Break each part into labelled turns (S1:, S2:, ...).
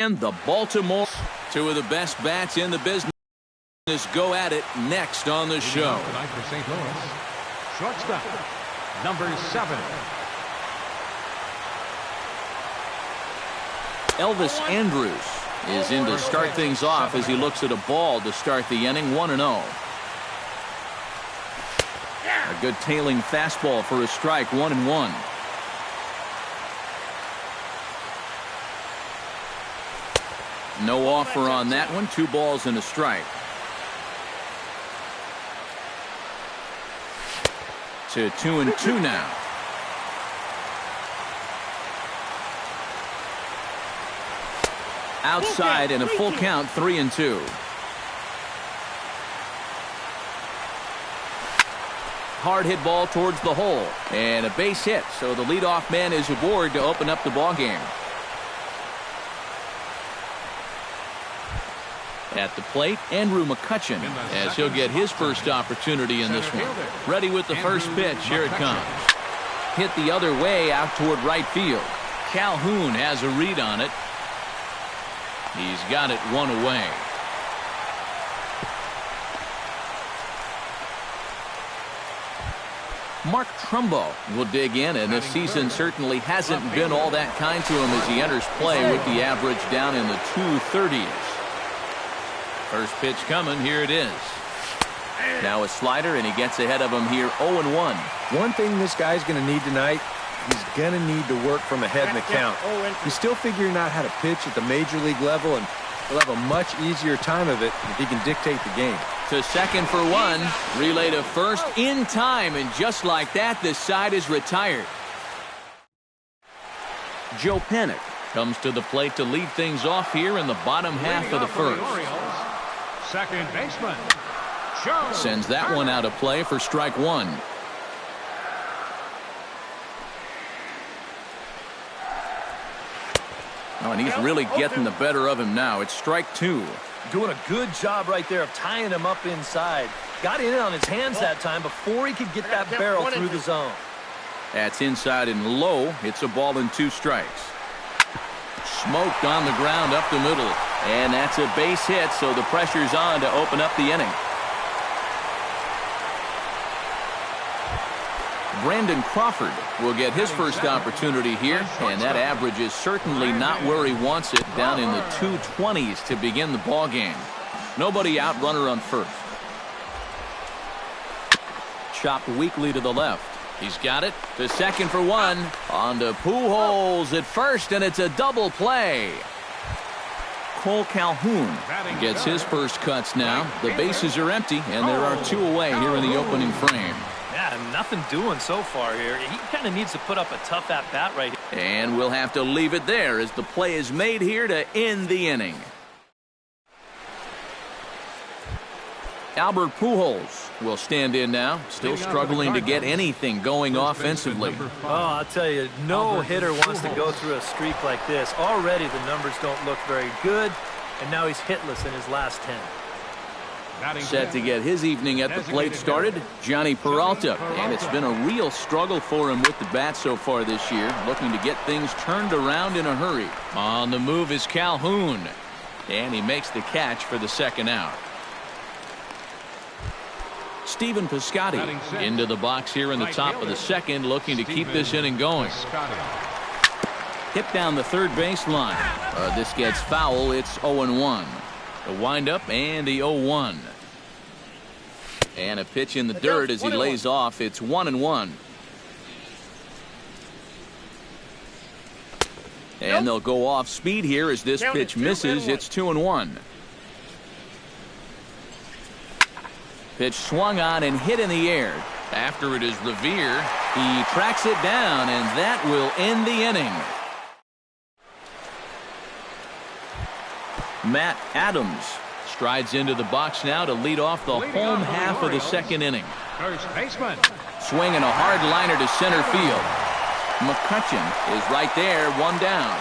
S1: And the Baltimore, two of the best bats in the business, go at it next on the show.
S2: Tonight for St. Louis, shortstop, number 7.
S1: Elvis Andrus is in to start things off as he looks at a ball to start the inning, 1-0. A good tailing fastball for a strike, 1-1. No offer on that one. 2 balls and a strike. To 2-2 now. Outside and a full count, 3-2. Hard hit ball towards the hole and a base hit, so the leadoff man is aboard to open up the ball game. At the plate, Andrew McCutcheon, as he'll get his first opportunity in this one. Ready with the first pitch. Here it comes. Hit the other way out toward right field. Calhoun has a read on it. He's got it 1 away. Mark Trumbo will dig in, and this season certainly hasn't been all that kind to him as he enters play with the average down in the 230s. First pitch coming. Here it is. Now a slider, and he gets ahead of him here, 0-1.
S3: One thing this guy's going to need tonight, he's going to need to work from ahead in the count. He's still figuring out how to pitch at the major league level, and he'll have a much easier time of it if he can dictate the game.
S1: To second for 1. Relay to first in time, and just like that, the side is retired. Joe Panik comes to the plate to lead things off here in the bottom half of the first.
S2: Second baseman.
S1: Sends that one out of play for strike 1. Oh, and he's really getting the better of him now. It's strike 2.
S4: Doing a good job right there of tying him up inside. Got in on his hands that time before he could get that barrel through the zone.
S1: That's inside and low. It's a ball and 2 strikes. Smoked on the ground up the middle. And that's a base hit, so the pressure's on to open up the inning. Brandon Crawford will get his first opportunity here, and that average is certainly not where he wants it, down in the 220s to begin the ball game. Nobody out, runner on first. Chopped weakly to the left. He's got it to second for 1. On to Pujols at first, and it's a double play. Cole Calhoun gets his first cuts now. The bases are empty, and there are 2 away here in the opening frame.
S4: Yeah, nothing doing so far here. He kind of needs to put up a tough at-bat right here.
S1: And we'll have to leave it there as the play is made here to end the inning. Albert Pujols will stand in now, still struggling to get anything going offensively.
S4: Oh, I'll tell you, no hitter wants to go through a streak like this. Already the numbers don't look very good, and now he's hitless in his last 10.
S1: Set to get his evening at the plate started, Johnny Peralta. And it's been a real struggle for him with the bat so far this year, looking to get things turned around in a hurry. On the move is Calhoun, and he makes the catch for the second out. Stephen Piscotty into the box here in the top of the second, looking to keep this inning going. Hit down the third base line. This gets foul. It's 0-1. The windup and the 0-1. And a pitch in the dirt as he lays off. It's 1-1. And they'll go off speed here as this pitch misses. It's 2-1. Pitch swung on and hit in the air. After it is Revere, he tracks it down, and that will end the inning. Matt Adams strides into the box now to lead off the home half of the second inning.
S2: First baseman.
S1: Swinging a hard liner to center field. McCutcheon is right there, 1 down.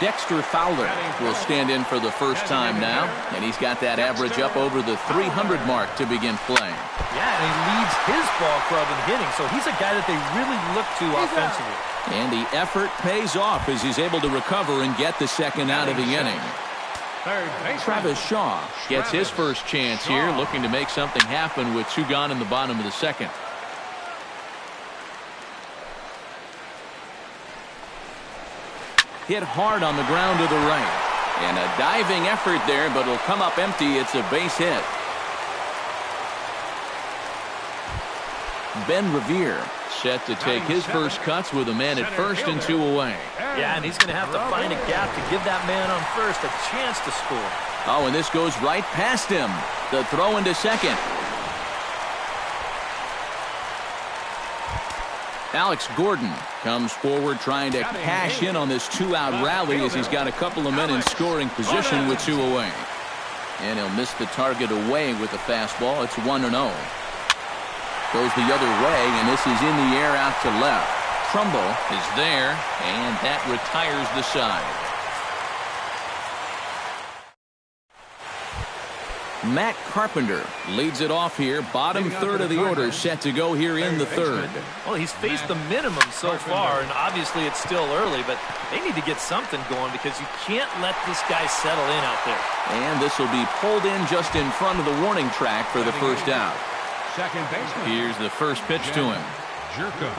S1: Dexter Fowler will stand in for the first time now, and he's got that average up over the 300 mark to begin playing.
S4: Yeah, and he leads his ball club in hitting, so he's a guy that they really look to offensively.
S1: And the effort pays off as he's able to recover and get the second out of the inning. Travis Shaw gets his first chance here, looking to make something happen with 2 gone in the bottom of the second. Hit hard on the ground to the right. And a diving effort there, but it'll come up empty. It's a base hit. Ben Revere set to take his first cuts with a man at first and 2 away.
S4: Yeah, and he's going to have to find a gap to give that man on first a chance to score.
S1: Oh, and this goes right past him. The throw into second. Alex Gordon comes forward trying to cash in on this 2-out rally as he's got a couple of men in scoring position with 2 away. And he'll miss the target away with the fastball. It's 1-0. Goes the other way, and this is in the air out to left. Trumbo is there, and that retires the side. Matt Carpenter leads it off here. Bottom third of the order set to go here in the third.
S4: Well, he's faced the minimum so far, and obviously it's still early, but they need to get something going because you can't let this guy settle in out there.
S1: And this will be pulled in just in front of the warning track for the first out.
S2: Second baseman.
S1: Here's the first pitch to him.
S2: Jerko.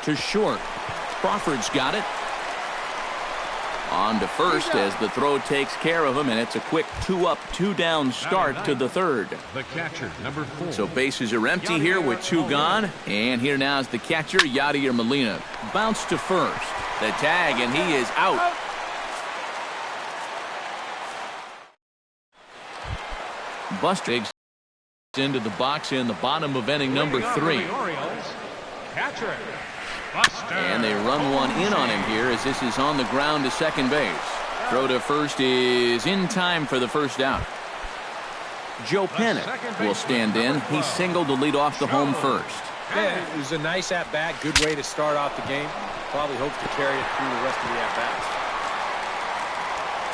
S1: To short. Crawford's got it. On to first as the throw takes care of him, and it's a quick 2-up, 2-down start to the third.
S2: The catcher, number 4.
S1: So bases are empty here with 2 gone. And here now is the catcher, Yadier Molina. Bounce to first. The tag, and he is out. Buster into the box in the bottom of inning number 3.
S2: Catcher. Buster.
S1: And they run one in on him here as this is on the ground to second base. Throw to first is in time for the first out. Joe Panic will stand in. He singled to lead off the home first.
S3: Yeah, it was a nice at-bat, good way to start off the game. Probably hopes to carry it through the rest of the at-bats.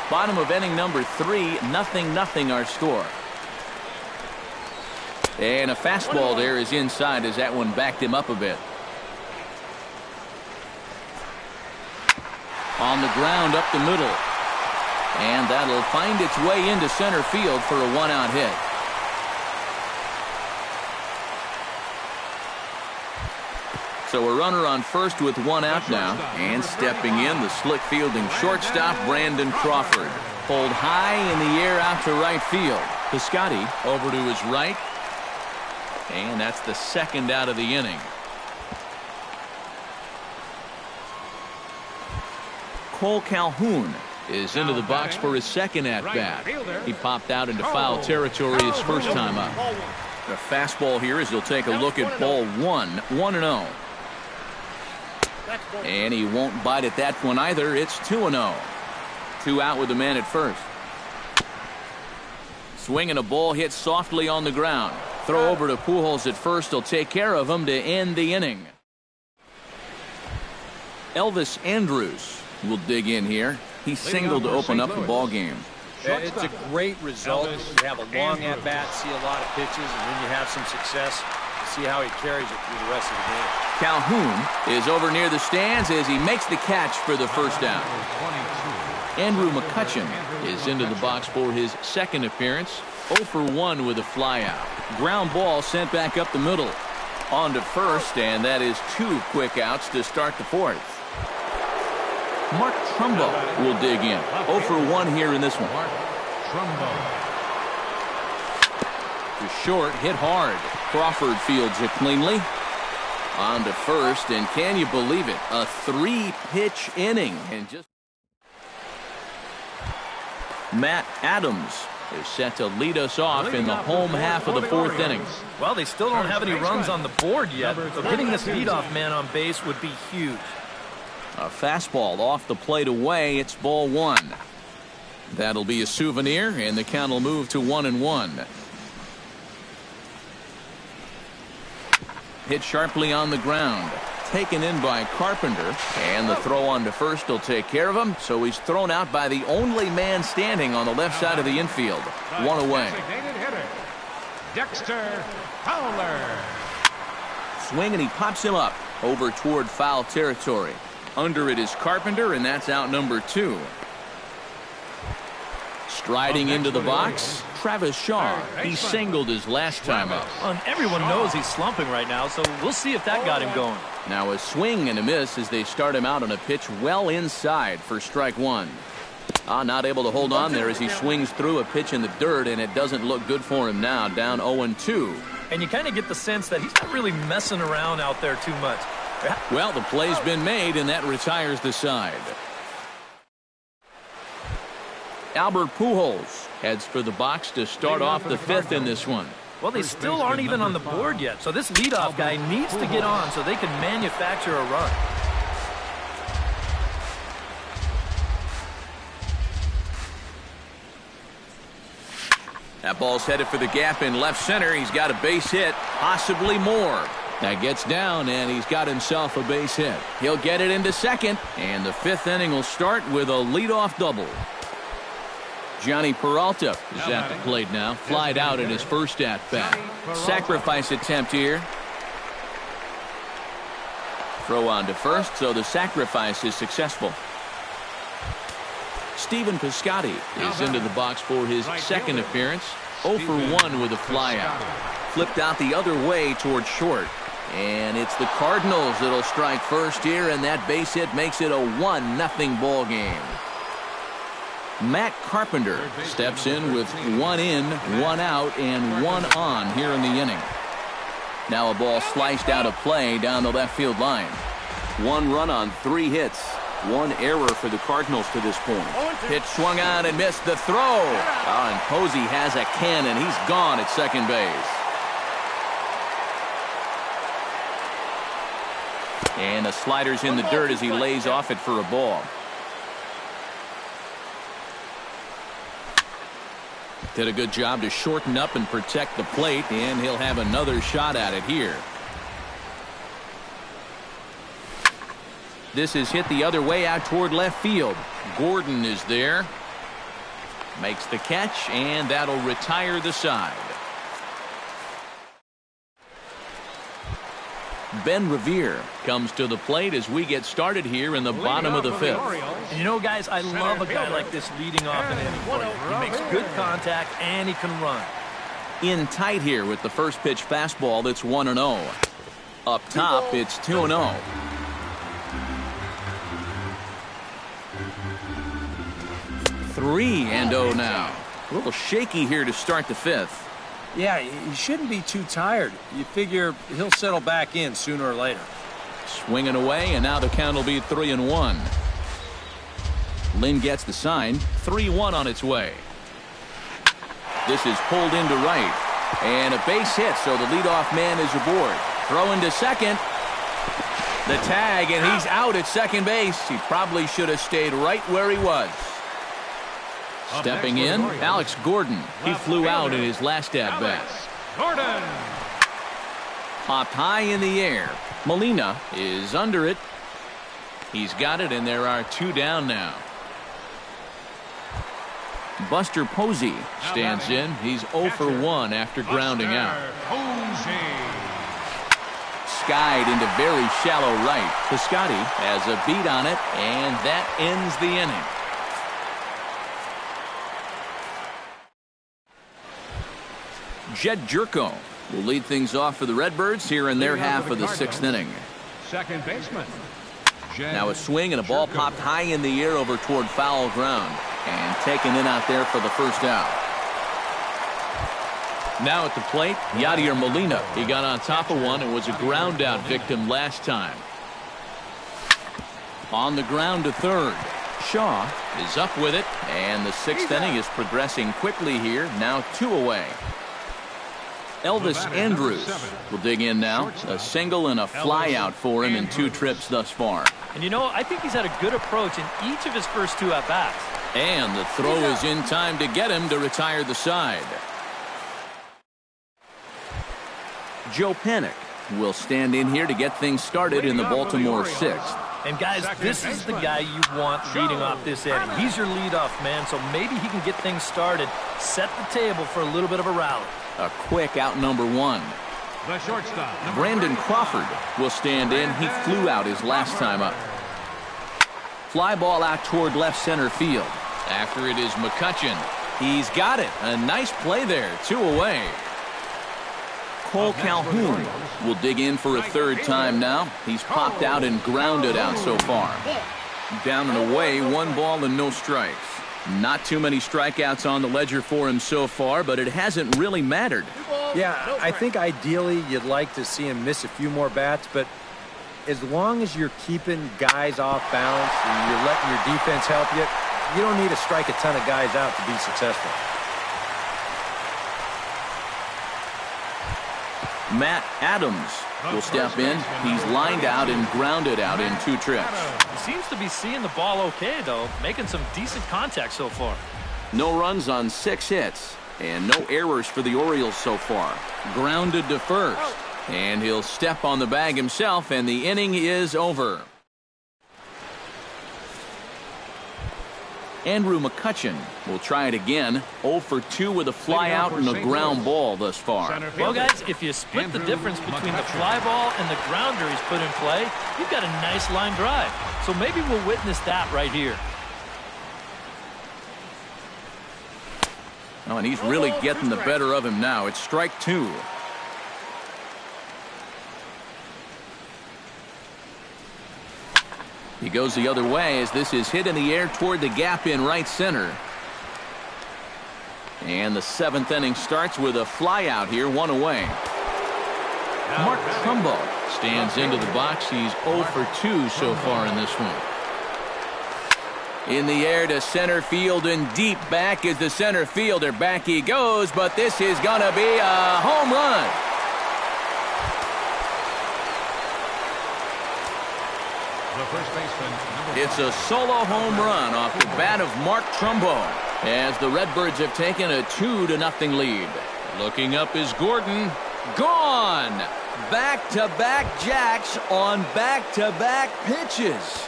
S1: Bottom of inning number 3, 0-0 our score. And a fastball there is inside as that one backed him up a bit. On the ground up the middle. And that'll find its way into center field for a 1-out hit. So a runner on first with 1 out now. And stepping in, the slick fielding shortstop, Brandon Crawford. Pulled high in the air out to right field. Piscotty over to his right. And that's the second out of the inning. Cole Calhoun is into the box for his second at-bat. He popped out into foul territory his first time up. The fastball here as he'll take a look at ball 1, 1-0. And he won't bite at that one either. It's 2-0. 2 out with the man at first. Swinging a ball hit softly on the ground. Throw over to Pujols at first. He'll take care of him to end the inning. Elvis Andrus will dig in here. He singled to open up the ball game.
S3: Yeah, it's a great result. You have a long at-bat, see a lot of pitches, and then you have some success. See how he carries it through the rest of the game.
S1: Calhoun is over near the stands as he makes the catch for the first out. Andrew McCutchen is into the box for his second appearance. 0 for 1 with a flyout. Ground ball sent back up the middle. On to first, and that is 2 quick outs to start the fourth. Mark Trumbo will dig in. 0 for 1 here in this one. To short, hit hard. Crawford fields it cleanly. On to first, and can you believe it? A 3-pitch inning. And just Matt Adams is set to lead us off in the home half of the fourth inning.
S4: Well, they still don't have any runs on the board yet, so getting this leadoff man on base would be huge.
S1: A fastball off the plate away. It's ball 1. That'll be a souvenir, and the count will move to 1-1. Hit sharply on the ground. Taken in by Carpenter, and the throw on to first will take care of him. So he's thrown out by the only man standing on the left side of the infield. 1 away.
S2: Dexter Fowler.
S1: Swing, and he pops him up. over toward foul territory. Under it is Carpenter, and that's out number 2. Striding into the box, Travis Shaw. He singled his last time up.
S4: And everyone knows he's slumping right now, so we'll see if that got him going.
S1: Now a swing and a miss as they start him out on a pitch well inside for strike 1. Not able to hold on there as he swings through a pitch in the dirt, and it doesn't look good for him now, down 0-2.
S4: And you kind of get the sense that he's not really messing around out there too much.
S1: Well, the play's been made, and that retires the side. Albert Pujols heads for the box to start off the 5th in this one.
S4: Well, they still aren't even on the board yet, so this leadoff guy needs to get on so they can manufacture a run.
S1: That ball's headed for the gap in left center. He's got a base hit, possibly more. That gets down, and he's got himself a base hit. He'll get it into second, and the 5th inning will start with a leadoff double. Johnny Peralta is at the plate now. Flied out in his first at-bat. Sacrifice attempt here. Throw on to first, so the sacrifice is successful. Stephen Piscotty is into the box for his second appearance. 0 for 1 with a flyout. Flipped out the other way toward short. And it's the Cardinals that'll strike first here, and that base hit makes it a 1-0 ball game. Matt Carpenter steps in with 1 in, 1 out, and 1 on here in the inning. Now a ball sliced out of play down the left field line. 1 run on 3 hits. 1 error for the Cardinals to this point. Pitch swung on and missed the throw. And Posey has a cannon. He's gone at second base. And the slider's in the dirt as he lays off it for a ball. Did a good job to shorten up and protect the plate, and he'll have another shot at it here. This is hit the other way out toward left field. Gordon is there. Makes the catch, and that'll retire the side. Ben Revere comes to the plate as we get started here in the bottom of the 5th.
S4: And you know, guys, I love a guy like this leading off an inning for you. He makes good contact, and he can run.
S1: In tight here with the first pitch fastball that's 1-0. Up top, it's 2-0. 3-0 now. A little shaky here to start the 5th.
S3: Yeah, he shouldn't be too tired. You figure he'll settle back in sooner or later.
S1: Swinging away, and now the count will be 3-1. Lynn gets the sign. 3-1 on its way. This is pulled into right. And a base hit, so the leadoff man is aboard. Throw into second. The tag, and he's out at second base. He probably should have stayed right where he was. Stepping in, Alex Gordon. He flew out in his last at-bat.
S2: Gordon.
S1: Popped high in the air. Molina is under it. He's got it, and there are 2 down now. Buster Posey stands in. He's 0 for 1 after grounding out. Skied into very shallow right. Piscotty has a beat on it, and that ends the inning. Jed Jerko will lead things off for the Redbirds here in their half of the 6th inning.
S2: Second baseman.
S1: Now a swing and a ball popped high in the air over toward foul ground and taken in out there for the first out. Now at the plate, Yadier Molina. He got on top of one and was a ground out victim last time. On the ground to third. Shaw is up with it, and the 6th inning is progressing quickly here. Now 2 away. Elvis Andrus will dig in now. A single and a fly out for him in 2 trips thus far.
S4: And you know, I think he's had a good approach in each of his first 2 at-bats.
S1: And the throw is in time to get him to retire the side. Joe Panik will stand in here to get things started in the Baltimore 6th.
S4: And guys, this is the guy you want leading off this inning. He's your leadoff man, so maybe he can get things started, set the table for a little bit of a rally.
S1: A quick out number 1.
S2: The shortstop.
S1: Brandon Crawford will stand in. He flew out his last time up. Fly ball out toward left center field. After it is McCutchen. He's got it. A nice play there. 2 away. Cole Calhoun will dig in for a third time now. He's popped out and grounded out so far. Down and away, 1 ball and no strikes. Not too many strikeouts on the ledger for him so far, but it hasn't really mattered.
S3: Yeah, I think ideally you'd like to see him miss a few more bats, but as long as you're keeping guys off balance and you're letting your defense help you, you don't need to strike a ton of guys out to be successful.
S1: Matt Adams will step in. He's lined out and grounded out in 2 trips.
S4: He seems to be seeing the ball okay, though, making some decent contact so far.
S1: No runs on 6 hits, and no errors for the Orioles so far. Grounded to first, and he'll step on the bag himself, and the inning is over. Andrew McCutchen will try it again. 0 for 2 with a fly out and a ground ball thus far.
S4: Well, guys, if you split the difference between the fly ball and the grounder he's put in play, you've got a nice line drive. So maybe we'll witness that right here.
S1: Oh, and he's really getting the better of him now. It's strike 2. He goes the other way as this is hit in the air toward the gap in right center. And the 7th inning starts with a fly out here, 1 away. Mark Trumbo stands into the box. He's 0 for 2 so far in this one. In the air to center field and deep back is the center fielder. Back he goes, but this is going to be a home run. It's a solo home run off the bat of Mark Trumbo as the Redbirds have taken a 2-0 lead. Looking up is Gordon. Gone! Back-to-back jacks on back-to-back pitches.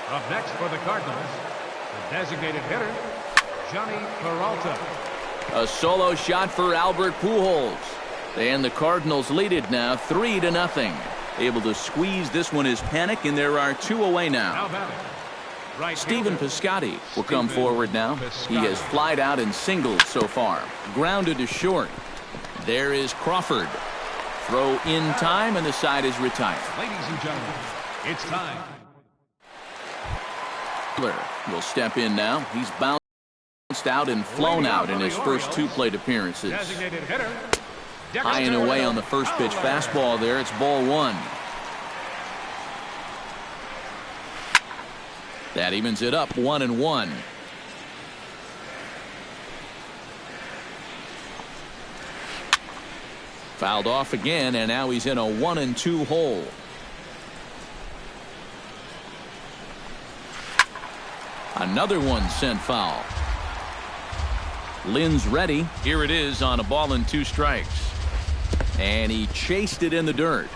S2: Up next for the Cardinals, the designated hitter, Johnny Peralta.
S1: A solo shot for Albert Pujols. And the Cardinals lead it now 3-0. Able to squeeze this one is Panic, and there are 2 away now. Stephen Piscotty will come forward now. He has flied out and singled so far. Grounded to short. There is Crawford. Throw in time, and the side is retired.
S2: Ladies and gentlemen, it's time.
S1: Will step in now. He's bounced out and flown out in his first 2 plate appearances.
S2: Designated hitter.
S1: High and away on the first pitch fastball there. It's ball 1. That evens it up 1-1. Fouled off again, and now he's in a 1-2 hole. Another one sent foul. Lynn's ready. Here it is on a ball and 2 strikes. And he chased it in the dirt.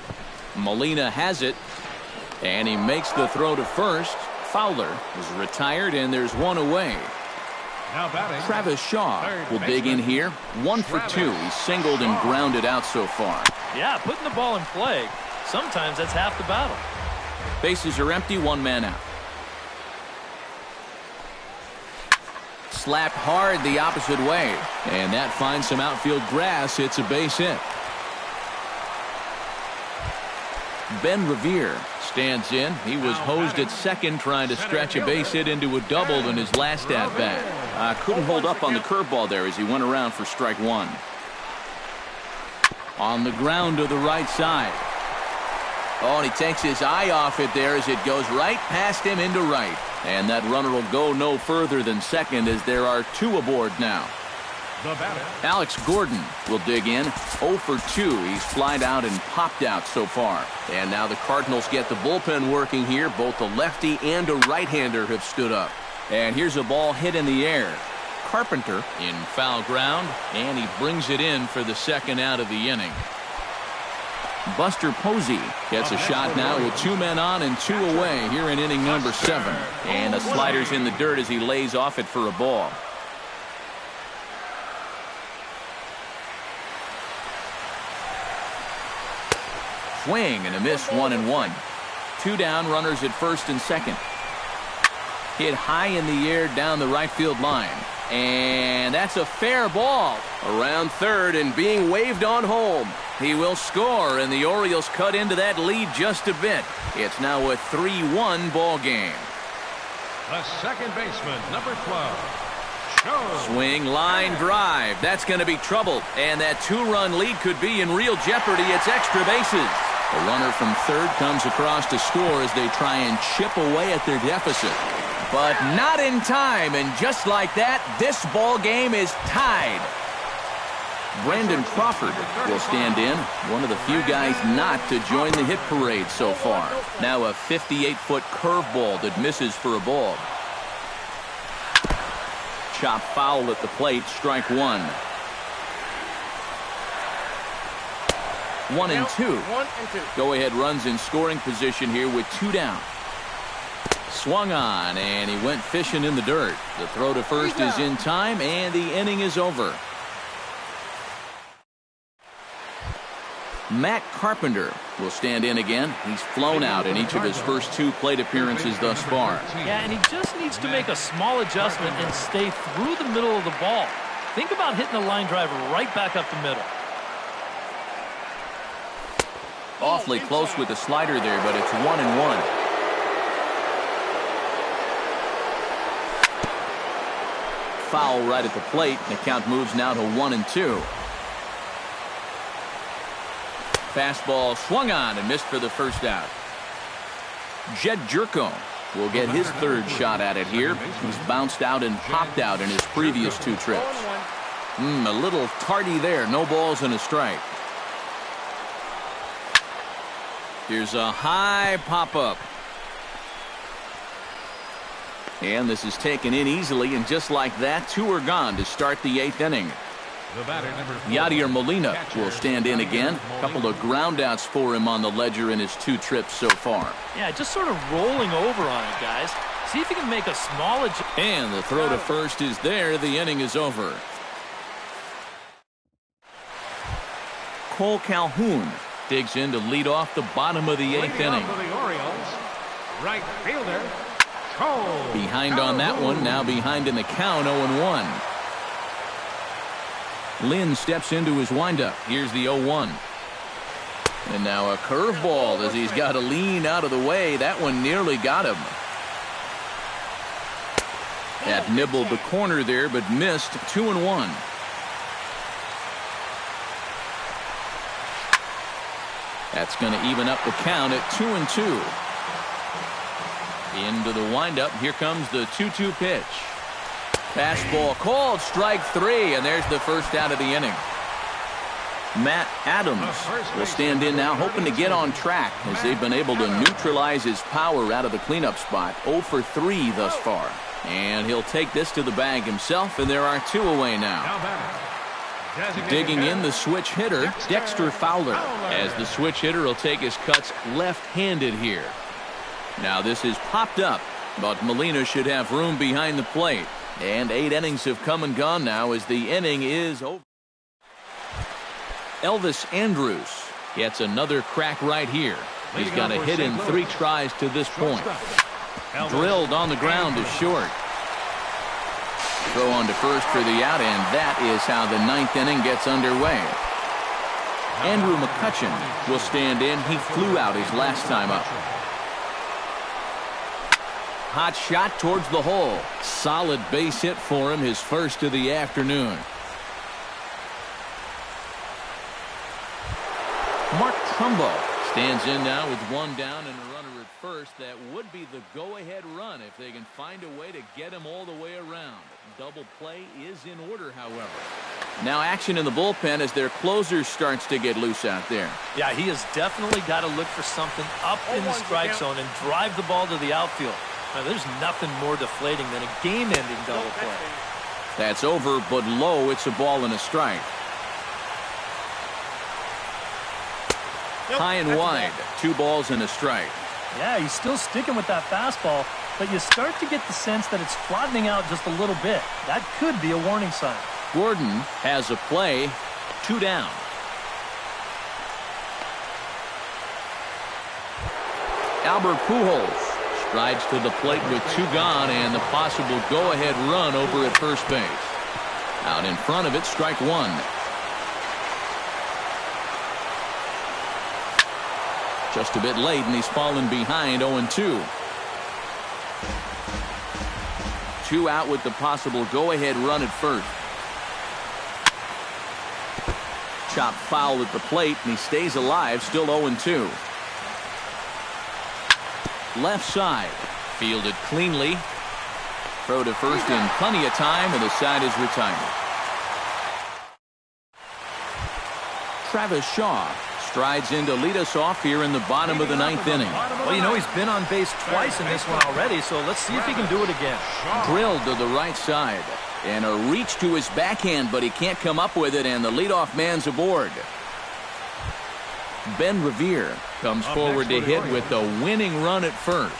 S1: Molina has it. And he makes the throw to first. Fowler is retired, and there's 1 away.
S2: Now batting,
S1: Travis Shaw will dig in here. 1 for 2. He's singled and grounded out so far.
S4: Yeah, putting the ball in play, sometimes that's half the battle.
S1: Bases are empty, 1 man out. Slapped hard the opposite way. And that finds some outfield grass. It's a base hit. Ben Revere stands in. He was hosed at second trying to stretch a base hit into a double in his last at-bat. Couldn't hold up on the curveball there as he went around for strike 1. On the ground to the right side. Oh, and he takes his eye off it there as it goes right past him into right. And that runner will go no further than second as there are 2 aboard now. Alex Gordon will dig in. 0 for 2. He's flied out and popped out so far. And now the Cardinals get the bullpen working here. Both a lefty and a right-hander have stood up. And here's a ball hit in the air. Carpenter in foul ground, and he brings it in for the 2nd out of the inning. Buster Posey gets a shot now with 2 men on and 2 away here in inning number 7. And the slider's in the dirt as he lays off it for a ball. swing and a miss, 1-1. 2 down, runners at first and second. Hit high in the air down the right field line. And that's a fair ball. Around third and being waved on home. He will score, and the Orioles cut into that lead just a bit. It's now a 3-1 ball game.
S2: The second baseman, number 12.
S1: Swing, line drive. That's going to be trouble. And that 2-run lead could be in real jeopardy. It's extra bases. The runner from third comes across to score as they try and chip away at their deficit. But not in time. And just like that, this ball game is tied. Brandon Crawford will stand in. One of the few guys not to join the hit parade so far. Now a 58-foot curveball that misses for a ball. Chop foul at the plate, strike 1. 1-2. Go-ahead runs in scoring position here with 2 down. Swung on, and he went fishing in the dirt. The throw to first is in time, and the inning is over. Matt Carpenter will stand in again. He's flown out in each of his first 2 plate appearances thus far.
S4: Yeah, and he just needs to make a small adjustment and stay through the middle of the ball. Think about hitting a line drive right back up the middle.
S1: Awfully close with the slider there, but it's 1-1. Foul right at the plate. The count moves now to 1-2. Fastball swung on and missed for the first out. Jed Jerko will get his third shot at it here. He's bounced out and popped out in his previous 2 trips. A little tardy there. No balls and a strike. Here's a high pop-up. And this is taken in easily, and just like that, 2 are gone to start the 8th inning. Yadier Molina will stand in again. A couple of groundouts for him on the ledger in his 2 trips so far.
S4: Yeah, just sort of rolling over on it, guys. See if he can make a small adjustment.
S1: And the throw to first is there. The inning is over. Cole Calhoun digs in to lead off the bottom of the 8th inning.
S2: Right fielder, Cole.
S1: Behind on that one, now behind in the count, 0-1. Lynn steps into his windup. Here's the 0-1. And now a curveball as he's got to lean out of the way. That one nearly got him. That nibbled the corner there, but missed. 2-1. That's going to even up the count at 2-2. Into the windup. Here comes the 2-2 pitch. Fastball called, strike 3, and there's the first out of the inning. Matt Adams will stand in now, hoping to get on track as they've been able to neutralize his power out of the cleanup spot. 0 for 3 thus far. And he'll take this to the bag himself, and there are 2 away now. Digging in the switch hitter, Dexter Fowler, as the switch hitter will take his cuts left-handed here. Now this is popped up, but Molina should have room behind the plate. And 8 innings have come and gone now as the inning is over. Elvis Andrus gets another crack right here. He's got a hit in 3 tries to this point. Drilled on the ground to short. Throw on to first for the out, and that is how the 9th inning gets underway. Andrew McCutchen will stand in. He flew out his last time up. Hot shot towards the hole. Solid base hit for him, his first of the afternoon. Mark Trumbo stands in now with 1 down and a runner at first. That would be the go-ahead run if they can find a way to get him all the way around. Double play is in order, however. Now action in the bullpen as their closer starts to get loose out there.
S4: Yeah, he has definitely got to look for something up in the strike zone and drive the ball to the outfield. Now, there's nothing more deflating than a game-ending double play.
S1: That's over, but low. It's a ball and a strike. High and wide. 2 balls and a strike.
S4: Yeah, he's still sticking with that fastball, but you start to get the sense that it's flattening out just a little bit. That could be a warning sign.
S1: Gordon has a play. 2 down. Albert Pujols strides to the plate with 2 gone and the possible go-ahead run over at first base. Out in front of it, strike 1. Just a bit late, and he's fallen behind 0-2. 2 out with the possible go-ahead run at first. Chopped foul at the plate, and he stays alive, still 0-2. Left side, fielded cleanly. Throw to first in plenty of time, and the side is retired. Travis Shaw strides in to lead us off here in the bottom of the 9th inning.
S4: Well, you know, he's been on base twice in this one already, so let's see if he can do it again.
S1: Drilled to the right side, and a reach to his backhand, but he can't come up with it, and the leadoff man's aboard. Ben Revere comes forward to hit with the winning run at first.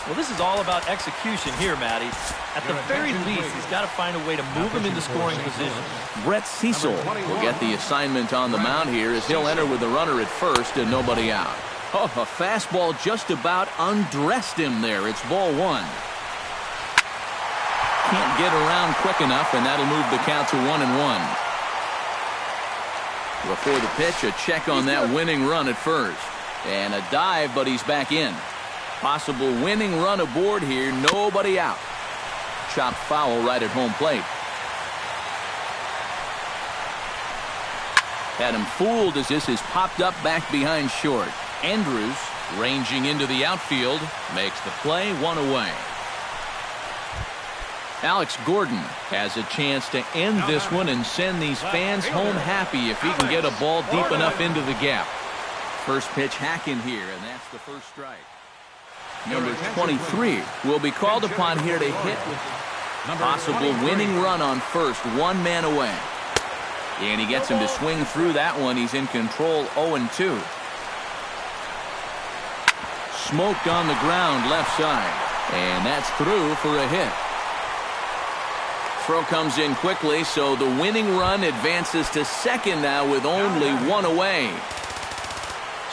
S4: Well, this is all about execution here, Matty. At the very least, he's got to find a way to move him into scoring position.
S1: Brett Cecil will get the assignment on the mound here as he'll enter with the runner at first and nobody out. Oh, a fastball just about undressed him there. It's ball 1. Can't get around quick enough, and that'll move the count to 1-1. Before the pitch, a check on that winning run at first. And a dive, but he's back in. Possible winning run aboard here, nobody out. Chopped foul right at home plate. Had him fooled as this is popped up back behind short. Andrews, ranging into the outfield, makes the play, 1 away. Alex Gordon has a chance to end this one and send these fans home happy if he can get a ball deep enough into the gap. First pitch hack in here, and that's the first strike. Number 23 will be called upon here to hit with a possible winning run on first, 1 man away. And he gets him to swing through that one. He's in control, 0-2. Smoked on the ground left side, and that's through for a hit. Throw comes in quickly, so the winning run advances to second now with only 1 away.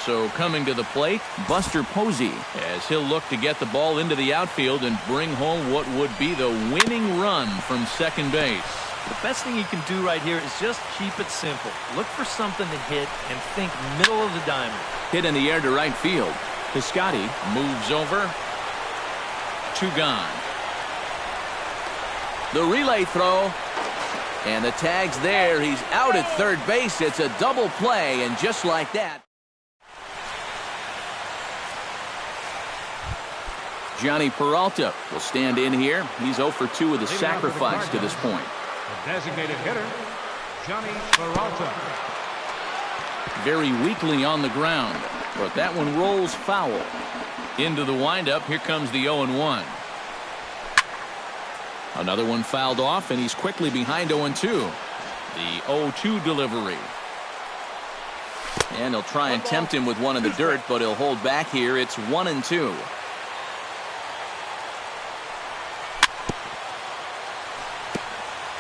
S1: So coming to the plate, Buster Posey, as he'll look to get the ball into the outfield and bring home what would be the winning run from second base.
S4: The best thing he can do right here is just keep it simple. Look for something to hit and think middle of the diamond.
S1: Hit in the air to right field. Piscotty moves over. 2 gone. The relay throw, and the tag's there. He's out at third base. It's a double play, and just like that, Johnny Peralta will stand in here. He's 0 for 2 with a sacrifice to this point.
S2: The designated hitter, Johnny Peralta.
S1: Very weakly on the ground, but that one rolls foul. Into the windup, here comes the 0-1. Another one fouled off, and he's quickly behind 0-2. The 0-2 delivery. And he'll try and tempt him with one in the dirt, but he'll hold back here. It's 1-2.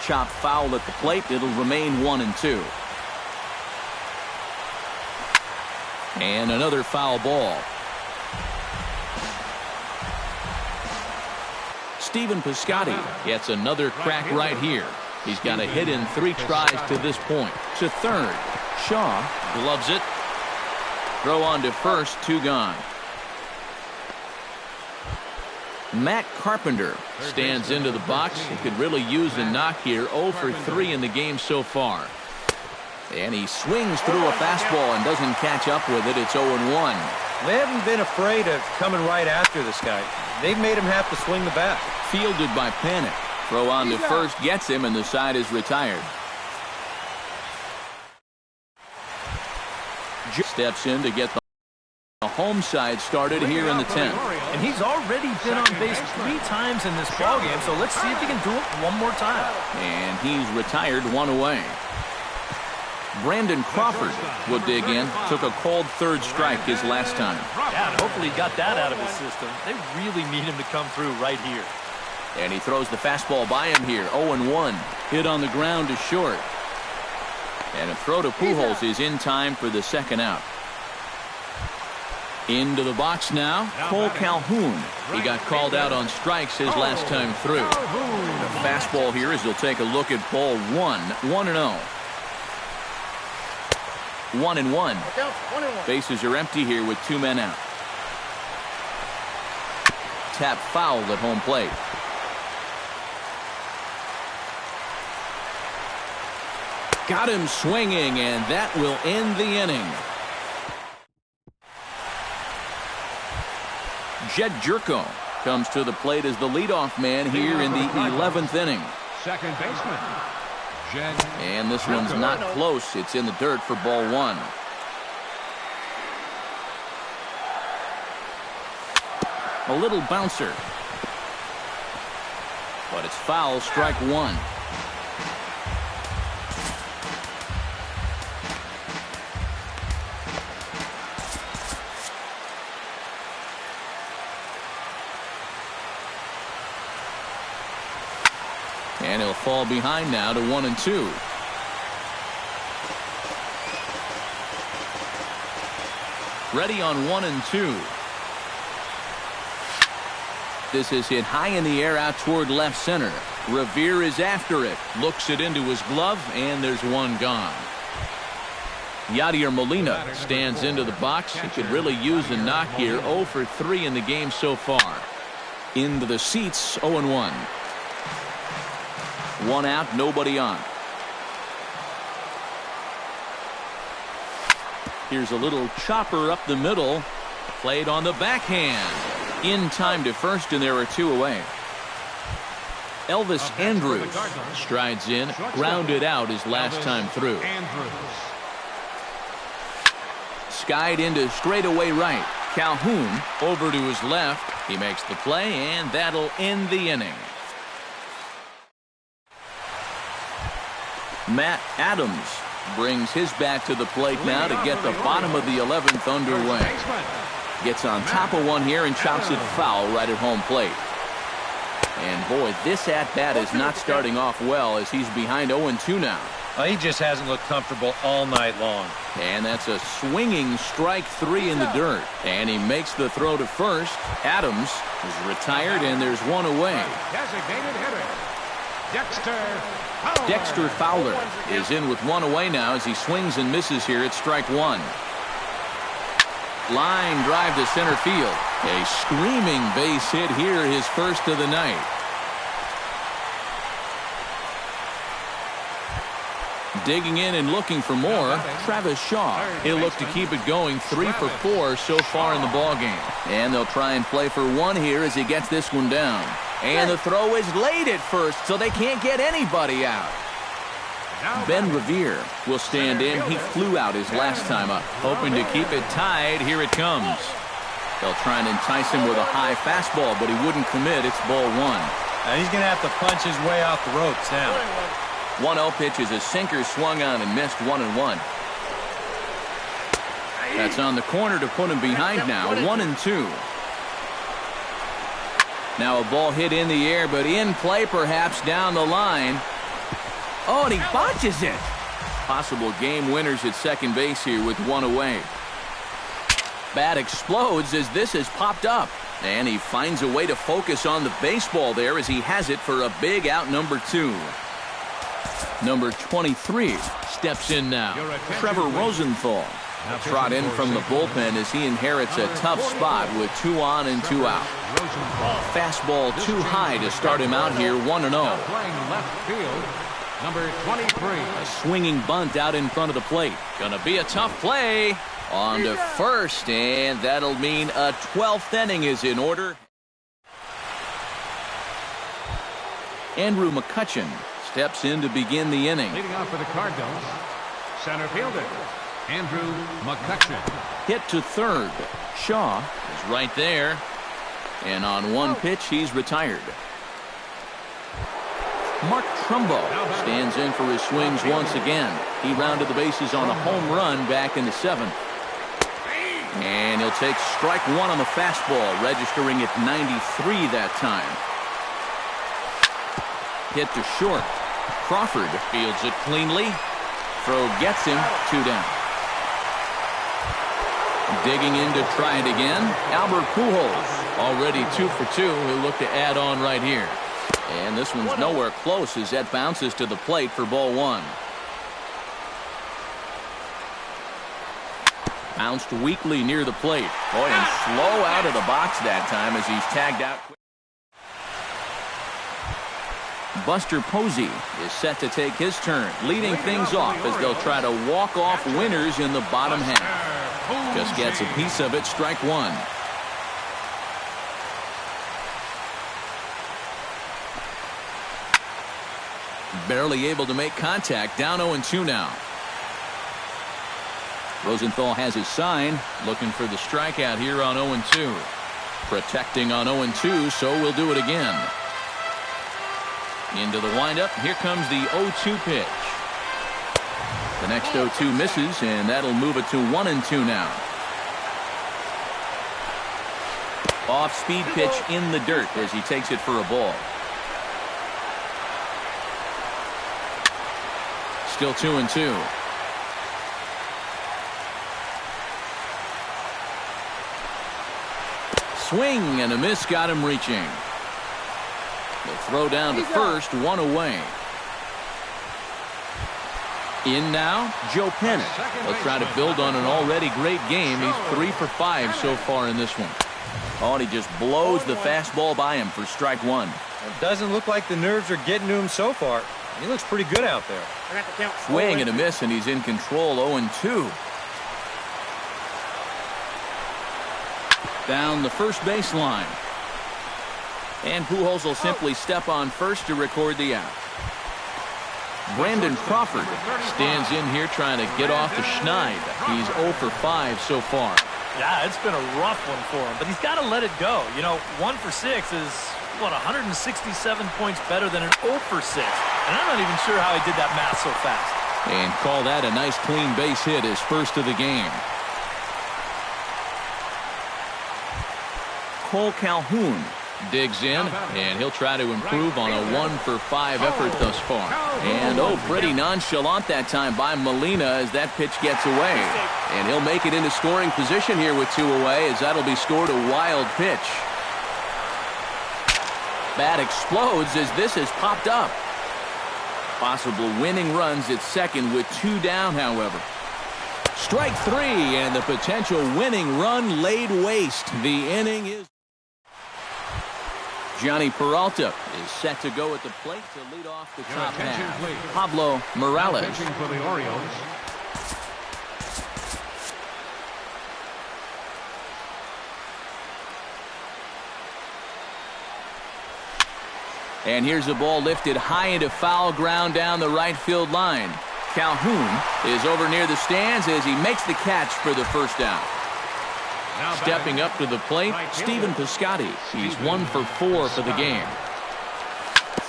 S1: Chopped foul at the plate. It'll remain 1-2. And another foul ball. Stephen Piscotty gets another crack right here. He's got a hit in 3 tries to this point. To third. Shaw gloves it. Throw on to first, 2 gone. Matt Carpenter stands into the box. He could really use a knock here. 0 for 3 in the game so far. And he swings through a fastball and doesn't catch up with it. It's 0-1.
S3: They haven't been afraid of coming right after this guy. They've made him have to swing the bat.
S1: Fielded by Panic. Throw on to first gets him, and the side is retired. Steps in to get the home side started here in the 10th.
S4: And he's already been on base 3 times in this ballgame, so let's see if he can do it one more time.
S1: And he's retired, 1 away. Brandon Crawford will dig in. Took a cold third strike his last time.
S4: Yeah, and hopefully he got that out of his system. They really need him to come through right here.
S1: And he throws the fastball by him here. 0-1. Hit on the ground to short. And a throw to Pujols is in time for the second out. Into the box now, Cole Calhoun. He got called out on strikes his last time through. The fastball here as he'll take a look at ball 1, 1-0. 1-1. Bases are empty here with 2 men out. Tap foul at home plate. Got him swinging, and that will end the inning. Jed Jerko comes to the plate as the leadoff man here in the 11th inning.
S2: Second baseman, Jed.
S1: And this one's not close. It's in the dirt for ball 1. A little bouncer. But it's foul, strike 1. And he'll fall behind now to 1-2. Ready on 1-2. This is hit high in the air out toward left center. Revere is after it. Looks it into his glove, and there's one gone. Yadier Molina stands into the box. He could really use a knock here. 0 for 3 in the game so far. Into the seats, 0-1. 1 out, nobody on. Here's a little chopper up the middle. Played on the backhand. In time to first, and there are 2 away. Elvis Andrews strides in, grounded out his last time through. Skied into straightaway right. Calhoun over to his left. He makes the play, and that'll end the inning. Matt Adams brings his bat to the plate now to get the bottom of the 11th underway. Gets on top of one here and chops it foul right at home plate. And boy, this at-bat is not starting off well as he's behind 0-2 now.
S3: He just hasn't looked comfortable all night long.
S1: And that's a swinging strike 3 in the dirt. And he makes the throw to first. Adams is retired, and there's 1 away.
S2: Designated hitter,
S1: Dexter Fowler is in with 1 away now as he swings and misses here at strike 1. Line drive to center field. A screaming base hit here, his first of the night. Digging in and looking for more, Travis Shaw. He'll look to keep it going. 3 for 4 so far in the ballgame. And they'll try and play for 1 here as he gets this one down. And the throw is late at first, so they can't get anybody out. Ben Revere will stand in. He flew out his last time up. Hoping to keep it tied. Here it comes. They'll try and entice him with a high fastball, but he wouldn't commit. It's ball 1.
S3: Now he's going to have to punch his way off the ropes now.
S1: 1-0 pitch is a sinker swung on and missed. 1-1. That's on the corner to put him behind now. 1-2. Now a ball hit in the air, but in play perhaps down the line. Oh, and he botches it. Possible game winners at second base here with 1 away. Bat explodes as this has popped up. And he finds a way to focus on the baseball there as he has it for a big out number 2. Number 23 steps in now. Trevor Rosenthal. Trot in from the bullpen as he inherits a tough spot with 2 on and 2 out. Fastball too high to start him out here. 1-0.
S2: Playing left field, number 23.
S1: A swinging bunt out in front of the plate. Gonna be a tough play. On to first, and that'll mean a 12th inning is in order. Andrew McCutchen steps in to begin the inning.
S2: Leading off for the Cardinals, center fielder, Andrew McCutchen.
S1: Hit to third. Shaw is right there. And on 1 pitch, he's retired. Mark Trumbo stands in for his swings once again. He rounded the bases on a home run back in the 7th. And he'll take strike 1 on the fastball, registering at 93 that time. Hit to short. Crawford fields it cleanly. Throw gets him. 2 down. Digging in to try it again, Albert Pujols. Already 2 for 2. He'll look to add on right here. And this one's nowhere close as that bounces to the plate for ball 1. Bounced weakly near the plate. Boy, and slow out of the box that time as he's tagged out. Buster Posey is set to take his turn, leading things off as they'll try to walk off winners in the bottom half. Just gets a piece of it, strike 1. Barely able to make contact, down 0-2 now. Rosenthal has his sign, looking for the strikeout here on 0-2. Protecting on 0-2, so we'll do it again. Into the windup, here comes the 0-2 pitch. The next 0-2 misses, and that'll move it to 1-2 now. Off-speed pitch in the dirt as he takes it for a ball. Still 2-2. Swing and a miss, got him reaching. The throw down to first, 1 away. In now, Joe Pennant. They'll try to build on an already great game. He's 3 for 5 so far in this one. Oh, and he just blows the fastball by him for strike 1.
S3: It doesn't look like the nerves are getting to him so far. He looks pretty good out there.
S1: Swing and a miss, and he's in control, 0-2. Down the first baseline. And Pujols will simply step on first to record the out. Brandon Crawford stands in here trying to get off the schneid. He's 0 for 5 so far.
S4: Yeah, it's been a rough one for him, but he's got to let it go. You know, 1 for 6 is, what, 167 points better than an 0 for 6. And I'm not even sure how he did that math so fast.
S1: And call that a nice clean base hit, his first of the game. Cole Calhoun digs in, and he'll try to improve on a 1 for 5 effort thus far. And pretty nonchalant that time by Molina as that pitch gets away. And he'll make it into scoring position here with 2 away as that'll be scored a wild pitch. Bat explodes as this has popped up. Possible winning runs at second with 2 down, however. Strike 3, and the potential winning run laid waste. The inning is. Johnny Peralta is set to go at the plate to lead off the top half. Pablo Morales.
S2: Pitching for the Orioles.
S1: And here's the ball lifted high into foul ground down the right field line. Calhoun is over near the stands as he makes the catch for the first down. Stepping up to the plate, Stephen Piscotty. He's 1 for 4 for the game.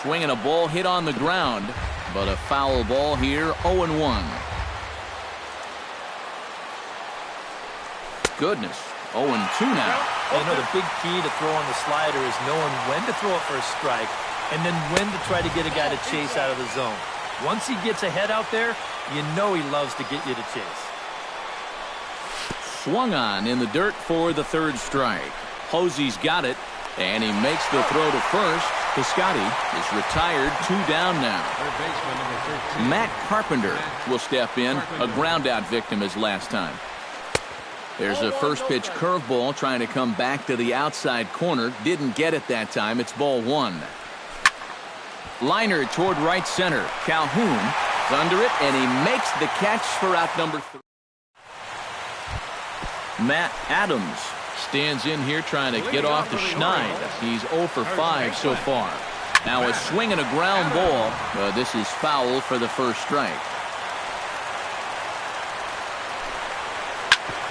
S1: Swinging a ball hit on the ground, but a foul ball here, 0-1. Goodness, 0-2 now.
S4: You know, the big key to throwing the slider is knowing when to throw it for a strike and then when to try to get a guy to chase out of the zone. Once he gets ahead out there, you know he loves to get you to chase.
S1: Swung on in the dirt for the third strike. Posey's got it, and he makes the throw to first. Piscotty is retired, 2 down now. Matt Carpenter will step in, a ground-out victim as last time. There's a first pitch curveball trying to come back to the outside corner. Didn't get it that time. It's ball 1. Liner toward right center. Calhoun is under it, and he makes the catch for out number 3. Matt Adams stands in here trying to get off the schneid. He's 0 for 5 so far. Now a swing and a ground ball. This is foul for the first strike.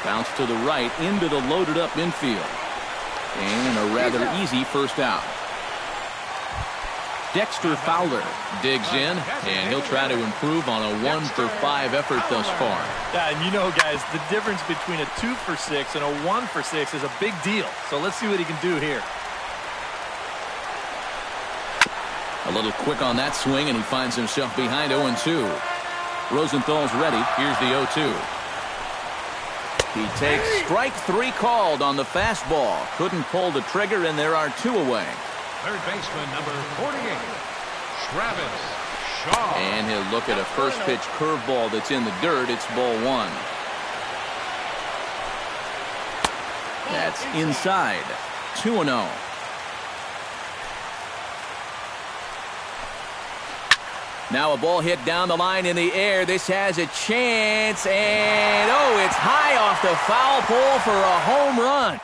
S1: Bounce to the right into the loaded up infield. And a rather easy first out. Dexter Fowler digs in, and he'll try to improve on a 1 for 5 effort thus far.
S4: Yeah, and you know, guys, the difference between a 2 for 6 and a 1 for 6 is a big deal. So let's see what he can do here.
S1: A little quick on that swing, and he finds himself behind 0-2. Rosenthal's ready. Here's the 0-2. He takes strike 3 called on the fastball. Couldn't pull the trigger, and there are 2 away.
S2: Third baseman, number 48, Travis Shaw.
S1: And he'll look at a first pitch curveball that's in the dirt. It's ball 1. That's inside. 2-0. Now a ball hit down the line in the air. This has a chance, and oh, it's high off the foul pole for a home run.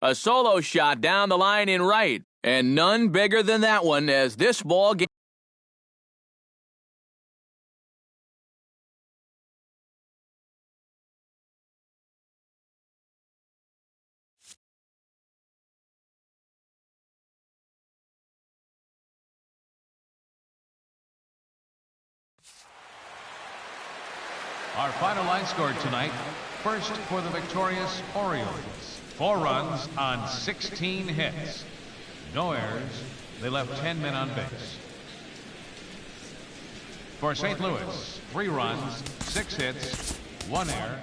S1: A solo shot down the line in right, and none bigger than that one as this ball game.
S2: Our final line score tonight. First for the victorious Orioles. 4 runs on 16 hits. No errors. They left 10 men on base. For St. Louis, 3 runs, 6 hits, 1 error.